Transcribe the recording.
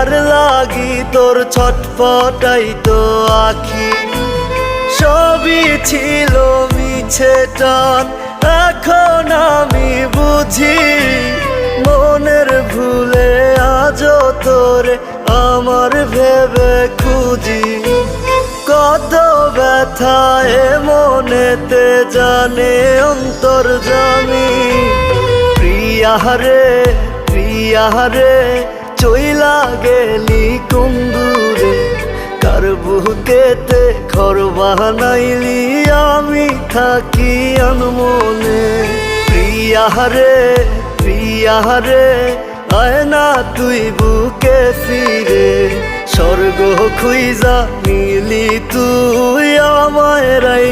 যার লাগি তোর ছটফটাই তো আখি সবই ছিল মিছে টান এখন আমি বুঝি মনের ভুলে আজও তোরে আমার ভেবে খুঁজি কত ব্যথায় মনেতে জানে অন্তর্যামী প্রিয়ারে চইলা গেলি কুন্দুরে কার বুকেতে ঘর বানাইলি আমি থাকি আনমনে প্রিয়ারে আয় না তুই বুকে ফিরে স্বর্গ খুইজা নিলি তুই আমায় রাই